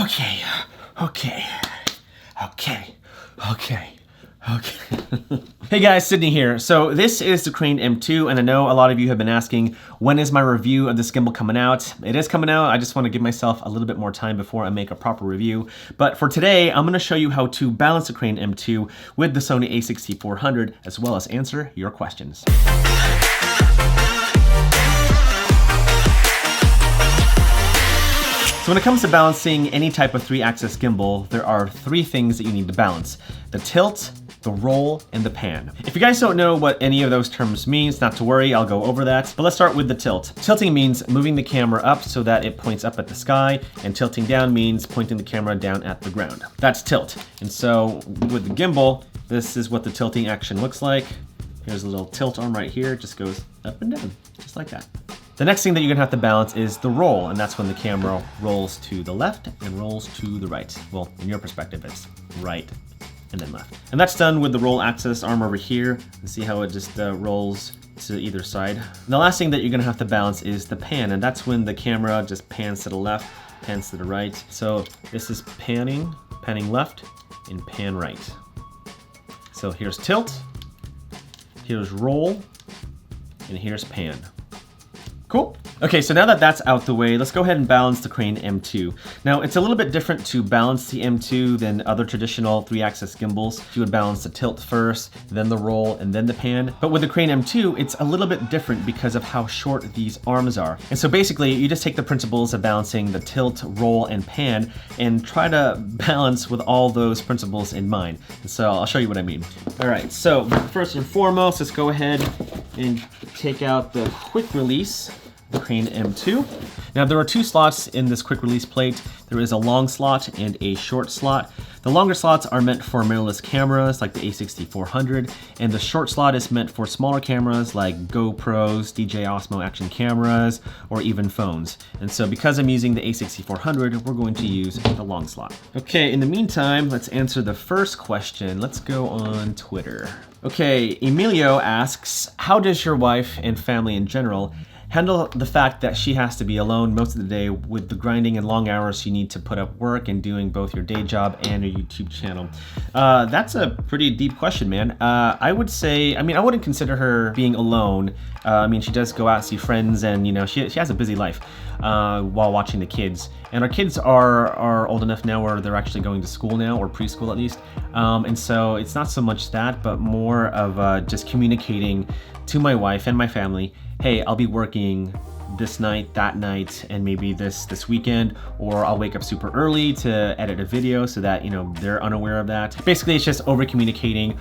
Okay. Hey guys, Sydney here. So this is the Crane M2, and I know a lot of you have been asking, when is my review of this gimbal coming out? It is coming out. I just want to give myself a little bit more time before I make a proper review. But for today, I'm going to show you how to balance the Crane M2 with the Sony a6400, as well as answer your questions. So when it comes to balancing any type of 3-axis gimbal, there are 3 things that you need to balance: the tilt, the roll, and the pan. If you guys don't know what any of those terms means, not to worry, I'll go over that. But let's start with the tilt. Tilting means moving the camera up so that it points up at the sky, and tilting down means pointing the camera down at the ground. That's tilt. And so with the gimbal, this is what the tilting action looks like. Here's a little tilt arm right here. It just goes up and down, just like that. The next thing that you're gonna have to balance is the roll, and that's when the camera rolls to the left and rolls to the right. Well, in your perspective, it's right and then left. And that's done with the roll axis arm over here. And see how it just rolls to either side. And the last thing that you're gonna have to balance is the pan, and that's when the camera just pans to the left, pans to the right. So this is panning left, and pan right. So here's tilt, here's roll, and here's pan. Cool. Okay, so now that that's out the way, let's go ahead and balance the Crane M2. Now, it's a little bit different to balance the M2 than other traditional 3-axis gimbals. You would balance the tilt first, then the roll, and then the pan. But with the Crane M2, it's a little bit different because of how short these arms are. And so basically, you just take the principles of balancing the tilt, roll, and pan, and try to balance with all those principles in mind. And so I'll show you what I mean. All right, so first and foremost, let's go ahead and take out the quick release, the Crane M2. Now there are 2 slots in this quick release plate. There is a long slot and a short slot. The longer slots are meant for mirrorless cameras like the a6400, and the short slot is meant for smaller cameras like GoPros, DJI Osmo action cameras, or even phones. And so because I'm using the a6400, we're going to use the long slot. Okay, in the meantime, let's answer the first question. Let's go on Twitter. Okay, Emilio asks, how does your wife and family in general handle the fact that she has to be alone most of the day with the grinding and long hours you need to put up work and doing both your day job and your YouTube channel? That's a pretty deep question, man. I would say, I wouldn't consider her being alone. She does go out and see friends, and she has a busy life while watching the kids. And our kids are old enough now where they're actually going to school now, or preschool at least. And so it's not so much that, but more of just communicating to my wife and my family, hey, I'll be working this night, that night, and maybe this weekend, or I'll wake up super early to edit a video so that, they're unaware of that. Basically, it's just over communicating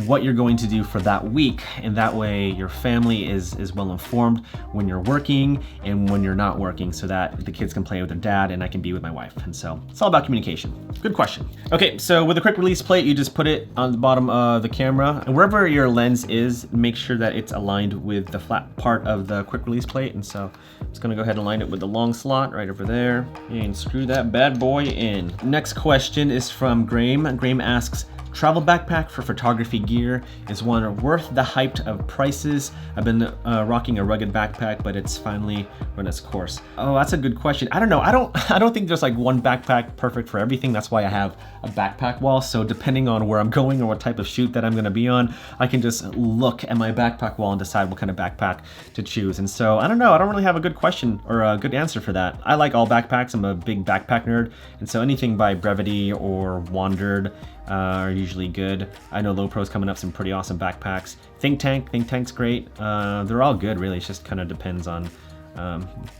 what you're going to do for that week, and that way your family is well informed when you're working and when you're not working, so that the kids can play with their dad and I can be with my wife. And so it's all about communication. Good question. Okay, so with a quick release plate, you just put it on the bottom of the camera, and wherever your lens is, make sure that it's aligned with the flat part of the quick release plate. And so I'm just gonna go ahead and align it with the long slot right over there and screw that bad boy in. Next question is from Graham. Graham asks, travel backpack for photography gear, is one worth the hype of prices? I've been rocking a rugged backpack, but it's finally run its course. Oh, that's a good question. I don't know. I don't think there's like one backpack perfect for everything. That's why I have a backpack wall. So depending on where I'm going or what type of shoot that I'm gonna be on, I can just look at my backpack wall and decide what kind of backpack to choose. And so I don't know. I don't really have a good question or a good answer for that. I like all backpacks. I'm a big backpack nerd. And so anything by Brevity or Wandered are usually good. I know Lowpro's coming up some pretty awesome backpacks. Think Tank's great. They're all good, really. It just kind of depends on,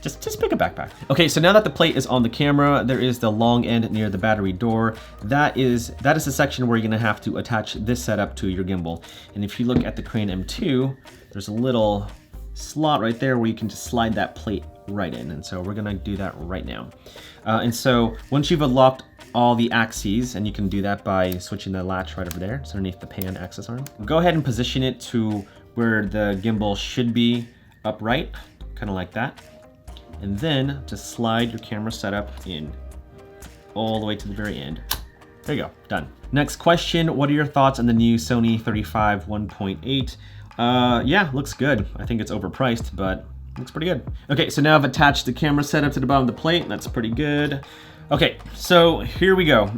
just pick a backpack. Okay, so now that the plate is on the camera, there is the long end near the battery door. That is the section where you're gonna have to attach this setup to your gimbal. And if you look at the Crane M2, there's a little slot right there where you can just slide that plate right in. And so we're gonna do that right now. And so once you've unlocked all the axes, and you can do that by switching the latch right over there. It's underneath the pan axis arm. Go ahead and position it to where the gimbal should be upright, kind of like that. And then just slide your camera setup in all the way to the very end. There you go, done. Next question, what are your thoughts on the new Sony 35 1.8? Yeah, looks good. I think it's overpriced, but looks pretty good. Okay, so now I've attached the camera setup to the bottom of the plate. That's pretty good. Okay, so here we go.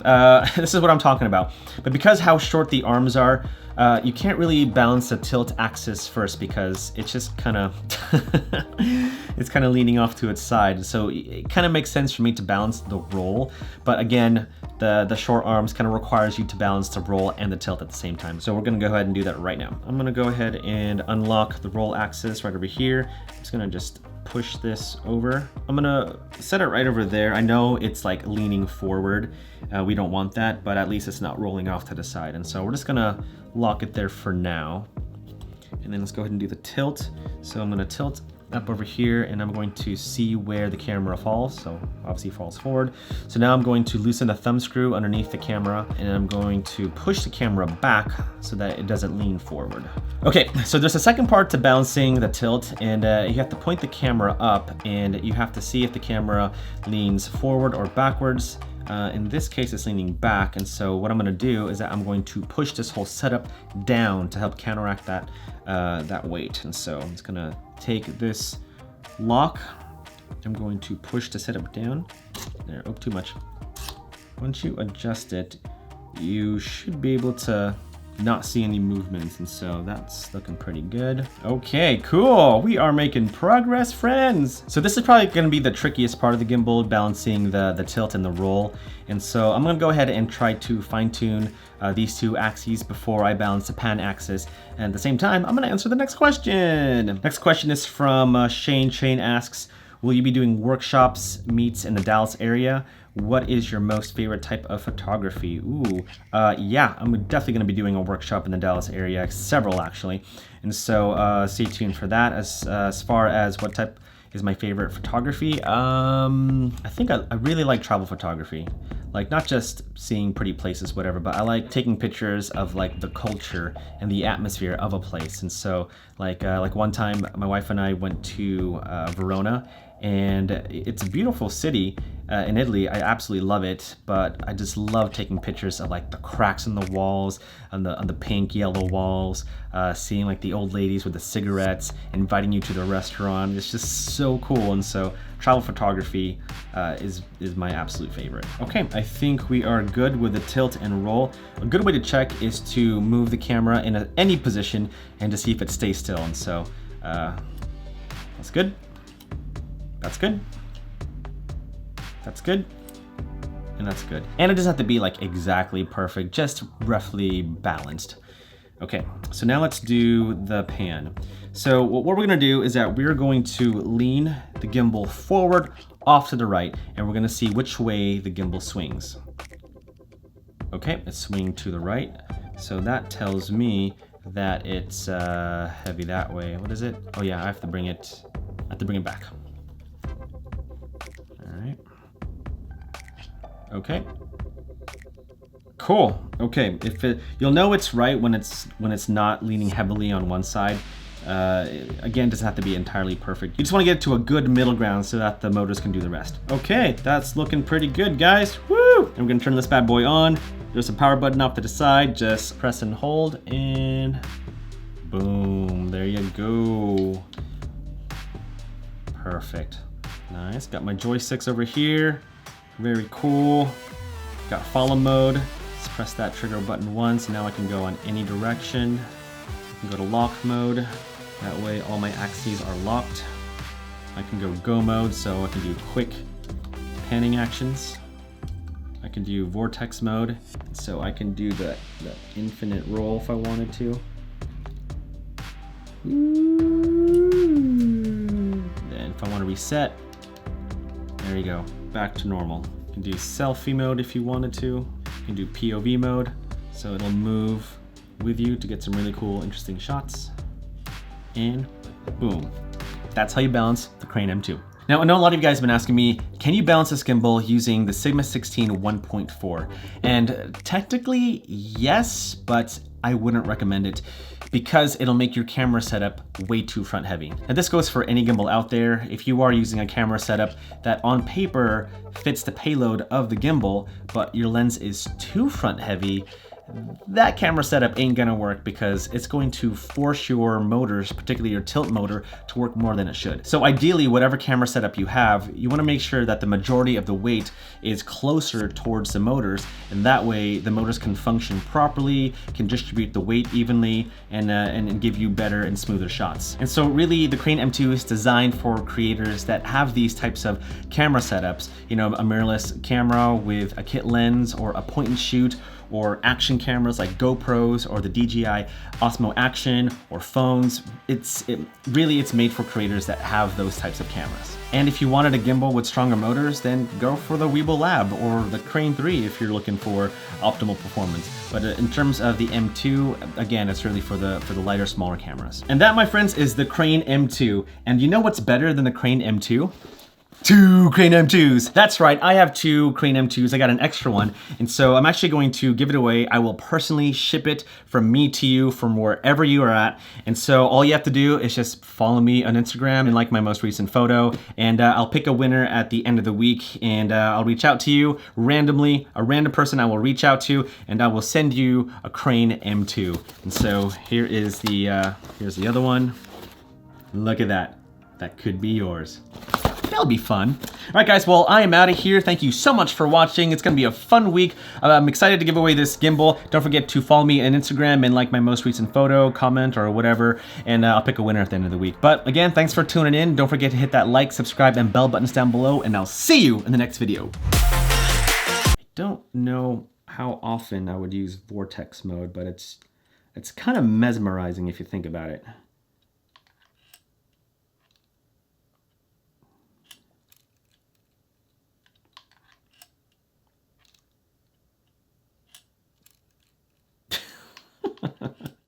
This is what I'm talking about. But because how short the arms are, you can't really balance the tilt axis first because it's just kind of it's kind of leaning off to its side. So it kind of makes sense for me to balance the roll. But again, the short arms kind of requires you to balance the roll and the tilt at the same time. So we're gonna go ahead and do that right now. I'm gonna go ahead and unlock the roll axis right over here. I'm just gonna push this over. I'm gonna set it right over there. I know it's like leaning forward. We don't want that, but at least it's not rolling off to the side. And so we're just gonna lock it there for now. And then let's go ahead and do the tilt. So I'm gonna tilt up over here and I'm going to see where the camera falls. So obviously falls forward. So now I'm going to loosen the thumb screw underneath the camera and I'm going to push the camera back so that it doesn't lean forward. Okay, so there's a second part to balancing the tilt, and you have to point the camera up and you have to see if the camera leans forward or backwards. In this case, it's leaning back, and so what I'm gonna do is that I'm going to push this whole setup down to help counteract that, that weight. And so I'm just gonna take this lock, I'm going to push the setup down. There, oh, too much. Once you adjust it, you should be able to not see any movements, and so that's looking pretty good. Okay, cool. We are making progress, friends. So this is probably gonna be the trickiest part of the gimbal, balancing the tilt and the roll. And so I'm gonna go ahead and try to fine tune these two axes before I balance the pan axis. And at the same time, I'm gonna answer the next question. Next question is from Shane. Shane asks, will you be doing workshops, meets in the Dallas area? What is your most favorite type of photography? Ooh, yeah, I'm definitely gonna be doing a workshop in the Dallas area, several actually. And so stay tuned for that. As far as what type is my favorite photography, I think I really like travel photography. Like not just seeing pretty places, whatever, but I like taking pictures of like the culture and the atmosphere of a place. And so like one time my wife and I went to Verona, and it's a beautiful city in Italy. I absolutely love it, but I just love taking pictures of like the cracks in the walls, on the pink, yellow walls, seeing like the old ladies with the cigarettes, inviting you to the restaurant. It's just so cool. And so travel photography is my absolute favorite. Okay, I think we are good with the tilt and roll. A good way to check is to move the camera in any position and to see if it stays still. And so that's good. That's good. That's good. And that's good. And it doesn't have to be like exactly perfect, just roughly balanced. Okay, so now let's do the pan. So what we're gonna do is that we're going to lean the gimbal forward, off to the right, and we're gonna see which way the gimbal swings. Okay, it's swinging to the right. So that tells me that it's heavy that way. What is it? Oh yeah, I have to bring it back. Okay. Cool. Okay. You'll know it's right when it's not leaning heavily on one side. Again, it doesn't have to be entirely perfect. You just want to get it to a good middle ground so that the motors can do the rest. Okay, that's looking pretty good, guys. Woo! And we're gonna turn this bad boy on. There's a power button off to the side. Just press and hold, and boom. There you go. Perfect. Nice. Got my joysticks over here. Very cool. Got follow mode. Let's press that trigger button once. Now I can go on any direction. I can go to lock mode. That way all my axes are locked. I can go mode, so I can do quick panning actions. I can do vortex mode, so I can do the infinite roll if I wanted to. Then if I want to reset, there you go. Back to normal. You can do selfie mode if you wanted to. You can do POV mode, so it'll move with you to get some really cool, interesting shots. And boom. That's how you balance the Crane M2. Now, I know a lot of you guys have been asking me, can you balance this gimbal using the Sigma 16 1.4? And technically, yes, but I wouldn't recommend it because it'll make your camera setup way too front heavy. And this goes for any gimbal out there. If you are using a camera setup that on paper fits the payload of the gimbal, but your lens is too front heavy, that camera setup ain't gonna work because it's going to force your motors, particularly your tilt motor, to work more than it should. So ideally, whatever camera setup you have, you wanna make sure that the majority of the weight is closer towards the motors, and that way the motors can function properly, can distribute the weight evenly, and give you better and smoother shots. And so really, the Crane M2 is designed for creators that have these types of camera setups, you know, a mirrorless camera with a kit lens or a point and shoot, or action cameras like GoPros or the DJI Osmo Action or phones. It's made for creators that have those types of cameras. And if you wanted a gimbal with stronger motors, then go for the Weebill Lab or the Crane 3 if you're looking for optimal performance. But in terms of the M2, again, it's really for the lighter, smaller cameras. And that, my friends, is the Crane M2. And you know what's better than the Crane M2? 2 Crane M2s. That's right, I have 2 Crane M2s. I got an extra one, and so I'm actually going to give it away. I will personally ship it from me to you from wherever you are at. And so all you have to do is just follow me on Instagram and like my most recent photo, and I'll pick a winner at the end of the week, and I'll reach out to you randomly, a random person I will reach out to, and I will send you a Crane M2. And so here's the other one. Look at that. That could be yours. That'll be fun. All right, guys, well, I am out of here. Thank you so much for watching. It's gonna be a fun week. I'm excited to give away this gimbal. Don't forget to follow me on Instagram and like my most recent photo, comment, or whatever, and I'll pick a winner at the end of the week. But again, thanks for tuning in. Don't forget to hit that like, subscribe, and bell buttons down below, and I'll see you in the next video. I don't know how often I would use vortex mode, but it's kind of mesmerizing if you think about it.